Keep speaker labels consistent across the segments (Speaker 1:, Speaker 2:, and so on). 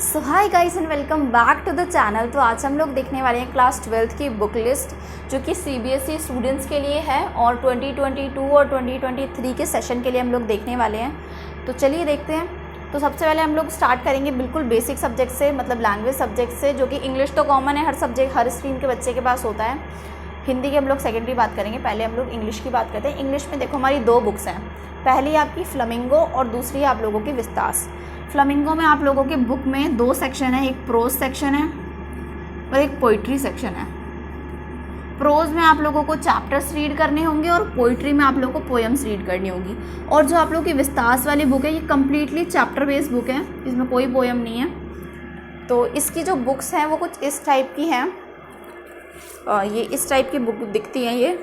Speaker 1: So hi guys and welcome back to the channel. तो आज हम लोग देखने वाले हैं क्लास 12th की बुक लिस्ट जो कि सीबीएसई स्टूडेंट्स के लिए है और 2022 और 2023 के सेशन के लिए हम लोग देखने वाले हैं। तो चलिए देखते हैं। तो सबसे पहले हम लोग स्टार्ट करेंगे बिल्कुल बेसिक सब्जेक्ट से, मतलब लैंग्वेज सब्जेक्ट से, जो कि इंग्लिश तो कॉमन है, हर सब्जेक्ट हर स्ट्रीम के बच्चे के पास होता है। हिंदी की हम लोग सेकेंडरी बात करेंगे, पहले हम लोग इंग्लिश की बात करते हैं। इंग्लिश में देखो हमारी दो बुक्स हैं, पहली आपकी फ्लेमिंगो और दूसरी आप लोगों की विस्तास। फ्लेमिंगो में आप लोगों के बुक में दो सेक्शन है, एक प्रोज सेक्शन है और एक पोइट्री सेक्शन है। प्रोज में आप लोगों को चैप्टर्स रीड करने होंगे और पोइट्री में आप लोगों को पोएम्स रीड करनी होगी। और जो आप लोगों की विस्तास वाली बुक है ये कम्प्लीटली चैप्टर बेस्ड बुक है, इसमें कोई पोएम नहीं है। तो इसकी जो बुक्स हैं वो कुछ इस टाइप की हैं, ये इस टाइप की बुक दिखती हैं। ये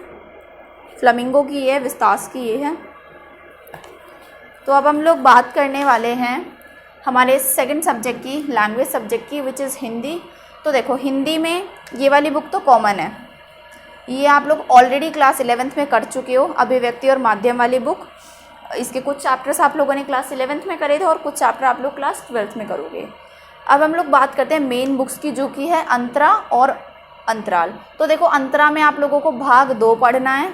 Speaker 1: फ्लेमिंगो की है, विस्तास की ये है। तो अब हम लोग बात करने वाले हैं हमारे सेकंड सब्जेक्ट की, लैंग्वेज सब्जेक्ट की, विच इज़ हिंदी। तो देखो हिंदी में ये वाली बुक तो कॉमन है, ये आप लोग ऑलरेडी क्लास 11th में कर चुके हो, अभिव्यक्ति और माध्यम वाली बुक। इसके कुछ चैप्टर्स आप लोगों ने क्लास 11th में करे थे और कुछ चैप्टर आप लोग क्लास 12th में करोगे। अब हम लोग बात करते हैं मेन बुक्स की, जो कि है अंतरा और अंतराल। तो देखो अंतरा में आप लोगों को भाग 2 पढ़ना है।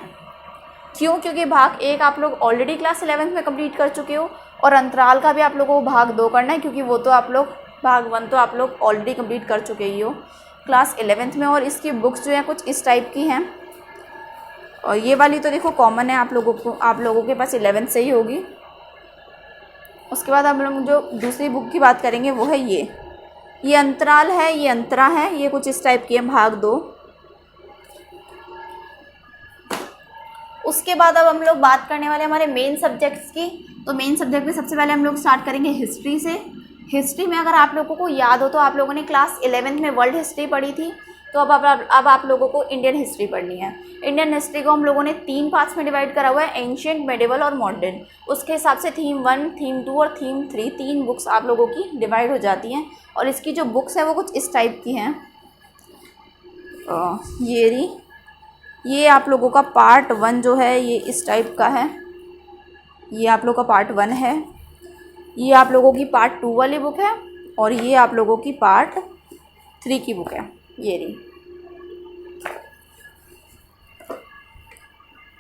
Speaker 1: क्यों? क्योंकि भाग 1 आप लोग ऑलरेडी क्लास 11th में कंप्लीट कर चुके हो और अंतराल का भी आप लोगों को भाग 2 करना है, क्योंकि वो तो आप लोग भाग 1 तो आप लोग ऑलरेडी कंप्लीट कर चुके ही हो क्लास 11th में। और इसकी बुक्स जो है कुछ इस टाइप की हैं, और ये वाली तो देखो कॉमन है, आप लोगों के पास 11th से ही होगी। उसके बाद हम लोग जो दूसरी बुक की बात करेंगे वो है ये अंतराल है, ये अंतरा है, ये कुछ इस टाइप की है, भाग 2। उसके बाद अब हम लोग बात करने वाले हमारे मेन सब्जेक्ट्स की। तो मेन सब्जेक्ट में सबसे पहले हम लोग स्टार्ट करेंगे हिस्ट्री से। हिस्ट्री में अगर आप लोगों को याद हो तो आप लोगों ने क्लास 11th में वर्ल्ड हिस्ट्री पढ़ी थी, तो अब आप लोगों को इंडियन हिस्ट्री पढ़नी है। इंडियन हिस्ट्री को हम लोगों ने 3 पार्ट्स में डिवाइड करा हुआ है, एंशिएंट, मेडिवल और मॉडर्न। उसके हिसाब से थीम 1, थीम 2 और थीम 3 3 बुक्स आप लोगों की डिवाइड हो जाती हैं। और इसकी जो बुक्स हैं वो कुछ इस टाइप की हैं। ये आप लोगों का पार्ट 1 जो है ये इस टाइप का है, ये आप लोगों का पार्ट 1 है। ये आप लोगों की पार्ट 2 वाली बुक है और ये आप लोगों की पार्ट 3 की बुक है, ये रही।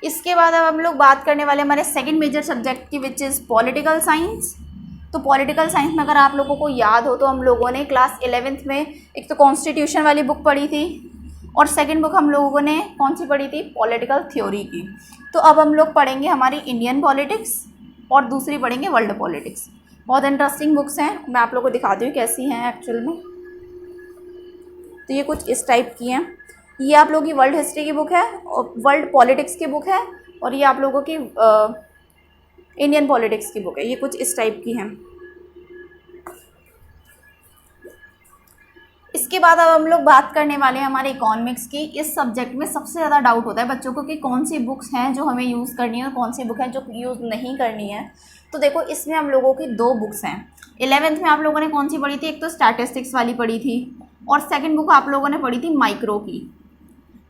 Speaker 1: इसके बाद अब हम लोग बात करने वाले हमारे सेकंड मेजर सब्जेक्ट की, विच इज़ पॉलिटिकल साइंस। तो पॉलिटिकल साइंस में अगर आप लोगों को याद हो तो हम लोगों ने क्लास 11th में एक तो कॉन्स्टिट्यूशन वाली बुक पढ़ी थी और सेकंड बुक हम लोगों ने कौन सी पढ़ी थी, पॉलिटिकल थ्योरी की। तो अब हम लोग पढ़ेंगे हमारी इंडियन पॉलिटिक्स और दूसरी पढ़ेंगे वर्ल्ड पॉलिटिक्स। बहुत इंटरेस्टिंग बुक्स हैं, मैं आप लोगों को दिखाती हूँ कैसी हैं एक्चुअल में। तो ये कुछ इस टाइप की हैं। ये आप लोगों की वर्ल्ड हिस्ट्री की बुक है और वर्ल्ड पॉलिटिक्स की बुक है, और ये आप लोगों की इंडियन पॉलिटिक्स की बुक है, ये कुछ इस टाइप की हैं। इसके बाद अब हम लोग बात करने वाले हैं हमारे इकोनॉमिक्स की। इस सब्जेक्ट में सबसे ज़्यादा डाउट होता है बच्चों को कि कौन सी बुक्स हैं जो हमें यूज़ करनी है और कौन सी बुक है जो यूज़ नहीं करनी है। तो देखो इसमें हम लोगों की 2 बुक्स हैं। 11th में आप लोगों ने कौन सी पढ़ी थी, एक तो स्टैटिस्टिक्स वाली पढ़ी थी और सेकेंड बुक आप लोगों ने पढ़ी थी माइक्रो की।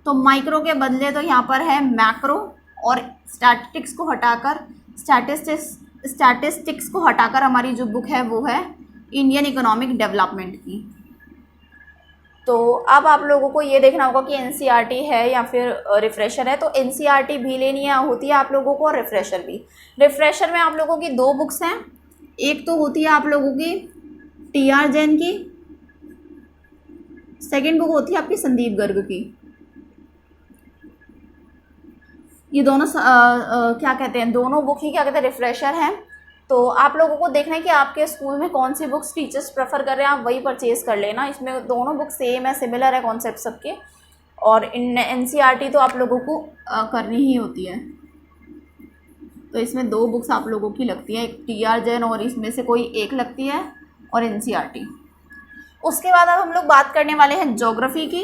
Speaker 1: तो माइक्रो के बदले तो यहाँ पर है मैक्रो, और स्टैटिस्टिक्स को हटाकर हमारी जो बुक है वो है इंडियन इकोनॉमिक डेवलपमेंट की। तो अब आप लोगों को ये देखना होगा कि एनसीईआरटी है या फिर रिफ्रेशर है। तो एनसीईआरटी भी लेनी होती है आप लोगों को और रिफ्रेशर भी। रिफ्रेशर में आप लोगों की 2 बुक्स हैं, एक तो होती है आप लोगों की टीआर जैन की, सेकंड बुक होती है आपकी संदीप गर्ग की। ये दोनों क्या कहते हैं, दोनों बुक ही क्या कहते हैं, रिफ्रेशर हैं। तो आप लोगों को देखना है कि आपके स्कूल में कौन सी बुक्स टीचर्स प्रेफर कर रहे हैं, आप वही परचेज कर लेना। इसमें दोनों बुक सेम है, सिमिलर है कॉन्सेप्ट सबके, और इन एनसीईआरटी तो आप लोगों को करनी ही होती है। तो इसमें 2 बुक्स आप लोगों की लगती हैं, एक टीआर जैन और इसमें से कोई एक लगती है, और एनसीईआरटी। उसके बाद अब हम लोग बात करने वाले हैं ज्योग्राफी की।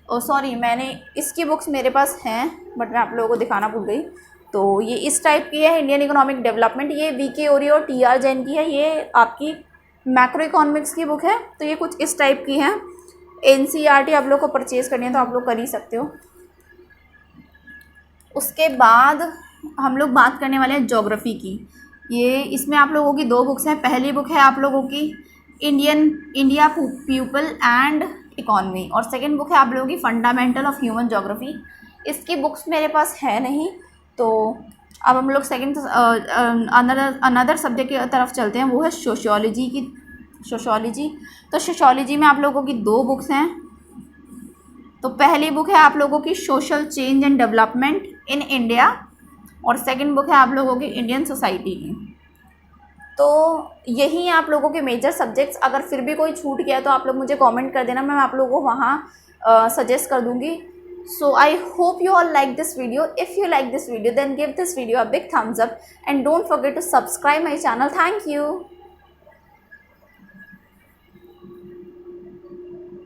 Speaker 1: सॉरी, मैंने इसकी बुक्स मेरे पास हैं बट मैं आप लोगों को दिखाना भूल गई। तो ये इस टाइप की है, इंडियन इकोनॉमिक डेवलपमेंट, ये वीके ओरी और टीआर जैन की है। ये आपकी मैक्रो इकोनॉमिक्स की बुक है, तो ये कुछ इस टाइप की है। एनसीईआरटी आप लोग को परचेज़ करनी है तो आप लोग कर ही सकते हो। उसके बाद हम लोग बात करने वाले हैं ज्योग्राफी की। ये इसमें आप लोगों की 2 बुक्स हैं। पहली बुक है आप लोगों की इंडिया पीपल एंड इकॉनमी, और सेकंड बुक है आप लोगों की फंडामेंटल ऑफ ह्यूमन ज्योग्राफी। इसकी बुक्स मेरे पास है नहीं, तो अब हम लोग सेकंड अनदर सब्जेक्ट की तरफ चलते हैं, वो है सोशियोलॉजी। तो सोशियोलॉजी में आप लोगों की 2 बुक्स हैं। तो पहली बुक है आप लोगों की social change and development in India, और सेकंड बुक है आप लोगों की इंडियन सोसाइटी की। तो यही हैं आप लोगों के मेजर सब्जेक्ट्स। अगर फिर भी कोई छूट गया तो आप लोग मुझे कमेंट कर देना, मैं आप लोगों को वहाँ सजेस्ट कर दूँगी। So I hope you all like this video. If you like this video, then give this video a big thumbs up and don't forget to subscribe my channel. Thank you.